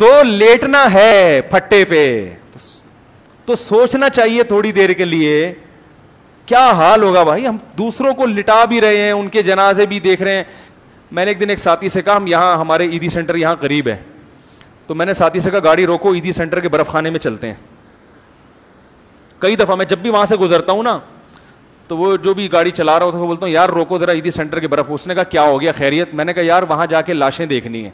تو لیٹنا ہے پھٹے پہ تو سوچنا چاہیے تھوڑی دیر کے لیے کیا حال ہوگا بھائی. ہم دوسروں کو لٹا بھی رہے ہیں, ان کے جنازے بھی دیکھ رہے ہیں. میں نے ایک دن ایک ساتھی سے کہا, ہم یہاں ہمارے عیدی سینٹر یہاں قریب ہے, تو میں نے ساتھی سے کہا گاڑی روکو, عیدی سینٹر کے برف خانے میں چلتے ہیں. کئی دفعہ میں جب بھی وہاں سے گزرتا ہوں نا, تو وہ جو بھی گاڑی چلا رہا ہوتا ہے وہ بولتا ہوں یار روکو ذرا عیدی سینٹر کے برف. اس نے کہا کیا ہو گیا خیریت؟ میں نے کہا یار وہاں جا کے لاشیں دیکھنی ہیں.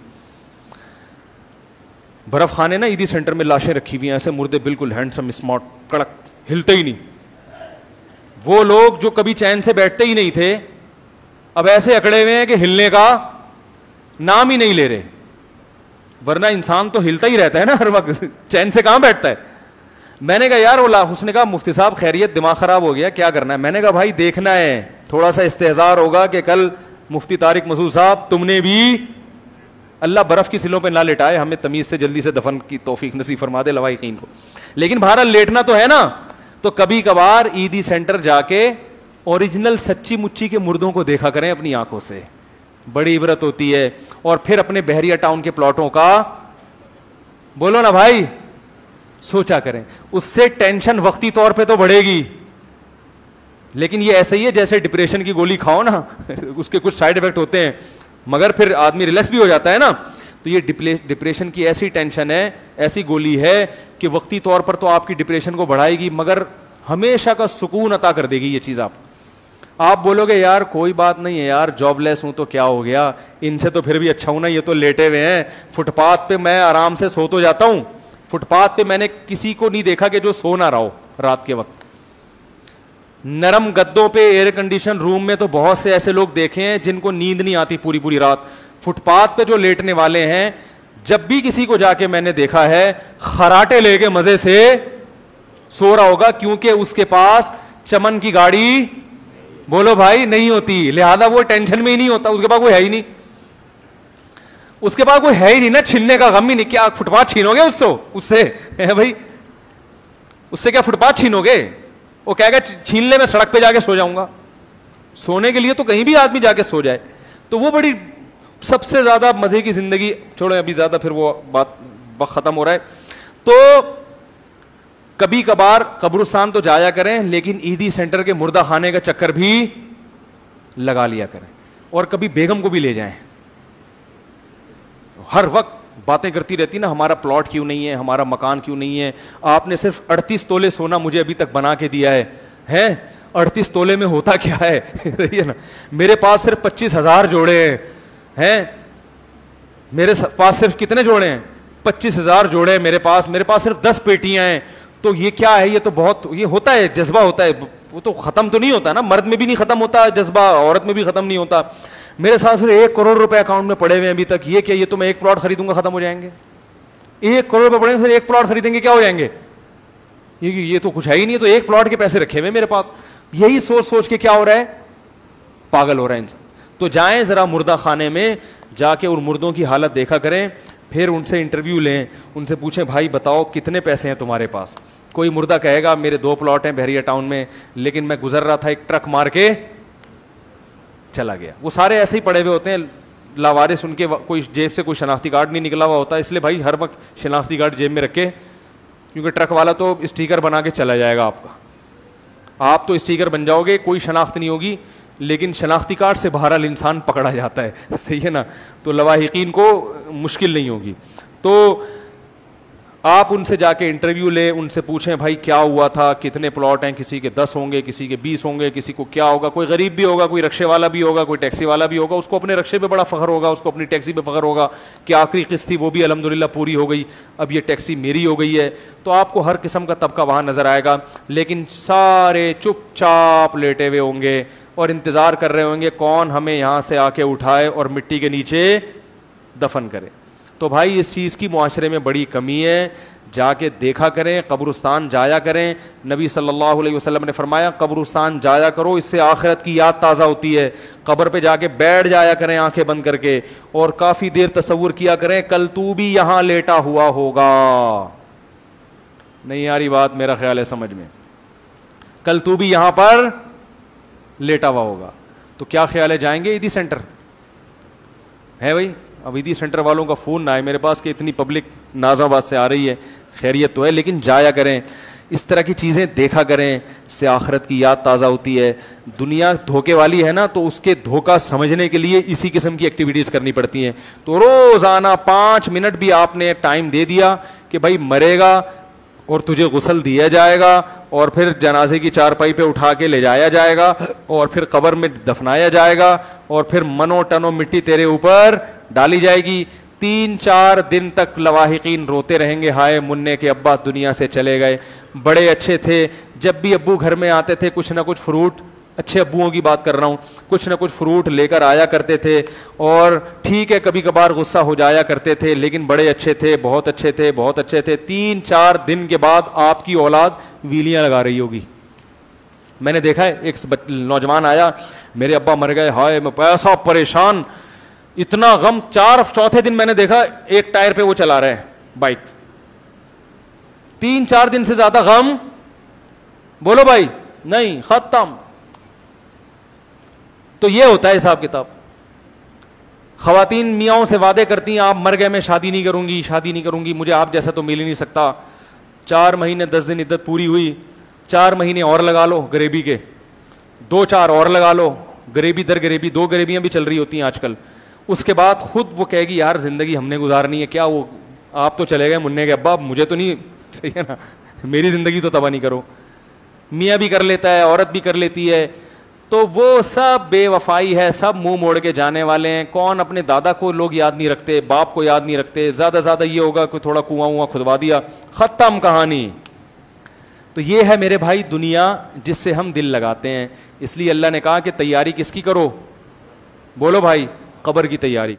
برف خانے نا عیدی سینٹر میں لاشیں رکھی ہوئی ہیں ایسے مردے, بالکل ہینڈسم اسمارٹ کڑک, ہلتے ہی نہیں. وہ لوگ جو کبھی چین سے بیٹھتے ہی نہیں تھے اب ایسے اکڑے ہوئے ہیں کہ ہلنے کا نام ہی نہیں لے رہے. ورنہ انسان تو ہلتا ہی رہتا ہے نا ہر وقت, چین سے کہاں بیٹھتا ہے. میں نے کہا یار اس نے کہا مفتی صاحب خیریت دماغ خراب ہو گیا, کیا کرنا ہے؟ میں نے کہا بھائی دیکھنا ہے, تھوڑا سا استحضار ہوگا کہ کل مفتی طارق مسعود صاحب تم نے بھی, اللہ برف کی سلوں پہ نہ لٹائے, ہمیں تمیز سے جلدی سے دفن کی توفیق نصیب فرما دے لواحقین کو. لیکن بہرحال لیٹنا تو ہے نا, تو کبھی کبھار عیدی سینٹر جا کے اوریجنل سچی مچی کے مردوں کو دیکھا کریں اپنی آنکھوں سے, بڑی عبرت ہوتی ہے. اور پھر اپنے بحریہ ٹاؤن کے پلاٹوں کا بولو نا بھائی سوچا کریں, اس سے ٹینشن وقتی طور پہ تو بڑھے گی, لیکن یہ ایسے ہی ہے جیسے ڈپریشن کی گولی کھاؤ نا, اس کے کچھ سائڈ افیکٹ ہوتے ہیں مگر پھر آدمی ریلیکس بھی ہو جاتا ہے نا. تو یہ ڈپریشن کی ایسی ٹینشن ہے, ایسی گولی ہے کہ وقتی طور پر تو آپ کی ڈپریشن کو بڑھائے گی مگر ہمیشہ کا سکون عطا کر دے گی یہ چیز. آپ بولو گے یار کوئی بات نہیں ہے یار, جاب لیس ہوں تو کیا ہو گیا, ان سے تو پھر بھی اچھا ہوں نا, یہ تو لیٹے ہوئے ہیں فٹ پاتھ پہ, میں آرام سے سو تو جاتا ہوں. فٹ پاتھ پہ میں نے کسی کو نہیں دیکھا کہ جو سو نہ رہا ہو رات کے وقت. نرم گدوں پہ ایئر کنڈیشن روم میں تو بہت سے ایسے لوگ دیکھے ہیں جن کو نیند نہیں آتی پوری پوری رات. فٹ پاتھ پہ جو لیٹنے والے ہیں, جب بھی کسی کو جا کے میں نے دیکھا ہے خراٹے لے کے مزے سے سو رہا ہوگا, کیونکہ اس کے پاس چمن کی گاڑی بولو بھائی نہیں ہوتی, لہذا وہ ٹینشن میں ہی نہیں ہوتا, اس کے پاس کوئی ہے ہی نہیں, اس کے پاس کوئی ہے ہی نہیں نا, چھیننے کا غم ہی نہیں. کیا فٹ پاتھ چھینو گے اس سے بھائی, اس سے کیا فٹ پاتھ چھینو گے؟ وہ کہے گا چھین لے میں سڑک پہ جا کے سو جاؤں گا. سونے کے لیے تو کہیں بھی آدمی جا کے سو جائے, تو وہ بڑی سب سے زیادہ مزے کی زندگی. چھوڑیں ابھی زیادہ پھر وہ بات وقت ختم ہو رہا ہے. تو کبھی کبھار قبرستان تو جایا کریں, لیکن عیدی سینٹر کے مردہ خانے کا چکر بھی لگا لیا کریں, اور کبھی بیگم کو بھی لے جائیں. ہر وقت باتیں کرتی رہتی نا, ہمارا پلاٹ کیوں نہیں ہے, ہمارا مکان کیوں نہیں ہے, آپ نے صرف 38 تولے سونا مجھے ابھی تک بنا کے دیا ہے 38 تولے میں ہوتا کیا ہے نا, میرے پاس صرف 25,000 جوڑے ہیں, میرے پاس صرف کتنے جوڑے ہیں 25,000 جوڑے میرے پاس صرف 10 پیٹیاں ہیں. تو یہ کیا ہے, یہ تو بہت یہ ہوتا ہے, جذبہ ہوتا ہے, وہ تو ختم تو نہیں ہوتا نا, مرد میں بھی نہیں ختم ہوتا جذبہ, عورت میں بھی ختم نہیں ہوتا. میرے ساتھ پھر 1 کروڑ روپے اکاؤنٹ میں پڑے ہوئے ہیں ابھی تک, یہ کیا, یہ تو میں 1 پلاٹ خریدوں گا ختم ہو جائیں گے. 1 کروڑ روپے پڑے ہیں, پھر 1 پلاٹ خریدیں گے کیا ہو جائیں گے, یہ تو کچھ ہے ہی نہیں, تو 1 پلاٹ کے پیسے رکھے ہوئے میرے پاس. یہی سوچ کے کیا ہو رہا ہے, پاگل ہو رہا ہے انسان. تو جائیں ذرا مردہ خانے میں جا کے اور مردوں کی حالت دیکھا کریں, پھر ان سے انٹرویو لیں, ان سے پوچھیں بھائی بتاؤ کتنے پیسے ہیں تمہارے پاس. کوئی مردہ کہے گا میرے 2 پلاٹ ہیں بحریہ ٹاؤن میں, لیکن میں گزر رہا تھا ایک ٹرک مار کے چلا گیا. وہ سارے ایسے ہی پڑے ہوئے ہوتے ہیں لاوارث, ان کے کوئی جیب سے کوئی شناختی کارڈ نہیں نکلا ہوا ہوتا. اس لیے بھائی ہر وقت شناختی کارڈ جیب میں رکھے, کیونکہ ٹرک والا تو اسٹیکر بنا کے چلا جائے گا آپ کا, آپ تو اسٹیکر بن جاؤ گے, کوئی شناخت نہیں ہوگی, لیکن شناختی کارڈ سے بہرحال انسان پکڑا جاتا ہے, صحیح ہے نا. تو لواحقین کو مشکل نہیں ہوگی. تو آپ ان سے جا کے انٹرویو لیں, ان سے پوچھیں بھائی کیا ہوا تھا, کتنے پلاٹ ہیں, کسی کے 10 ہوں گے, کسی کے 20 ہوں گے, کسی کو کیا ہوگا, کوئی غریب بھی ہوگا, کوئی رکشے والا بھی ہوگا, کوئی ٹیکسی والا بھی ہوگا, اس کو اپنے رکشے پہ بڑا فخر ہوگا, اس کو اپنی ٹیکسی پہ فخر ہوگا کہ آخری قسط تھی وہ بھی الحمدللہ پوری ہو گئی, اب یہ ٹیکسی میری ہو گئی ہے. تو آپ کو ہر قسم کا طبقہ وہاں نظر آئے گا, لیکن سارے چپ چاپ لیٹے ہوئے ہوں گے اور انتظار کر رہے ہوں گے کون ہمیں یہاں سے آ کے اٹھائے اور مٹی کے نیچے دفن کرے. تو بھائی اس چیز کی معاشرے میں بڑی کمی ہے, جا کے دیکھا کریں, قبرستان جایا کریں. نبی صلی اللہ علیہ وسلم نے فرمایا قبرستان جایا کرو, اس سے آخرت کی یاد تازہ ہوتی ہے. قبر پہ جا کے بیٹھ جایا کریں آنکھیں بند کر کے, اور کافی دیر تصور کیا کریں کل تو بھی یہاں لیٹا ہوا ہوگا. نہیں آ رہی بات میرا خیال ہے سمجھ میں, کل تو بھی یہاں پر لیٹا ہوا ہوگا. تو کیا خیال ہے, جائیں گے عیدی سینٹر ہے بھائی؟ ابیدی سینٹر والوں کا فون نہ آئے میرے پاس کہ اتنی پبلک ناز آباد سے آ رہی ہے، خیریت تو ہے، لیکن جایا کریں، اس طرح کی چیزیں دیکھا کریں، اس سے آخرت کی یاد تازہ ہوتی ہے. دنیا دھوکے والی ہے نا، تو اس کے دھوکہ سمجھنے کے لیے اسی قسم کی ایکٹیویٹیز کرنی پڑتی ہیں. تو روزانہ 5 منٹ بھی آپ نے ٹائم دے دیا کہ بھائی مرے گا اور تجھے غسل دیا جائے گا، اور پھر جنازے کی چارپائی پہ اٹھا کے لے جایا جائے گا، اور پھر قبر میں دفنایا جائے گا، اور پھر منو ٹنو مٹی تیرے اوپر ڈالی جائے گی. 3-4 دن تک لواحقین روتے رہیں گے، ہائے مننے کے ابا دنیا سے چلے گئے، بڑے اچھے تھے، جب بھی ابو گھر میں آتے تھے کچھ نہ کچھ فروٹ، اچھے ابوؤں کی بات کر رہا ہوں، کچھ نہ کچھ فروٹ لے کر آیا کرتے تھے، اور ٹھیک ہے کبھی کبھار غصہ ہو جایا کرتے تھے، لیکن بڑے اچھے تھے، بہت اچھے تھے، بہت اچھے تھے. 3-4 دن کے بعد آپ کی اولاد ویلیاں لگا رہی ہوگی. میں نے دیکھا ہے ایک نوجوان آیا، میرے ابا مر گئے، ہائے میں ایسا پریشان، اتنا غم. 4 دن میں نے دیکھا ایک ٹائر پہ وہ چلا رہا ہے بائک. 3-4 دن سے زیادہ غم بولو بھائی نہیں، ختم. تو یہ ہوتا ہے حساب کتاب. خواتین میاں سے وعدے کرتی ہیں آپ مر گئے میں شادی نہیں کروں گی، شادی نہیں کروں گی، مجھے آپ جیسا تو مل ہی نہیں سکتا. 4 مہینے 10 دن عدت پوری ہوئی، 4 مہینے اور لگا لو غریبی کے، 2-4 اور لگا لو، غریبی در غریبی، 2 غریبیاں بھی چل رہی ہوتی ہیں آج کل. اس کے بعد خود وہ کہے گی یار زندگی ہم نے گزارنی ہے، کیا وہ آپ تو چلے گئے مننے کے ابا، مجھے تو نہیں، صحیح ہے نا، میری زندگی تو تباہ نہیں کرو. میاں بھی کر لیتا ہے، عورت بھی کر لیتی ہے. تو وہ سب بے وفائی ہے، سب منہ موڑ کے جانے والے ہیں. کون اپنے دادا کو لوگ یاد نہیں رکھتے، باپ کو یاد نہیں رکھتے، زیادہ زیادہ یہ ہوگا کہ تھوڑا کنواں کھدوا دیا، ختم کہانی. تو یہ ہے میرے بھائی دنیا جس سے ہم دل لگاتے ہیں. اس لیے اللہ نے کہا کہ تیاری کس کی کرو، بولو بھائی، قبر کی تیاری.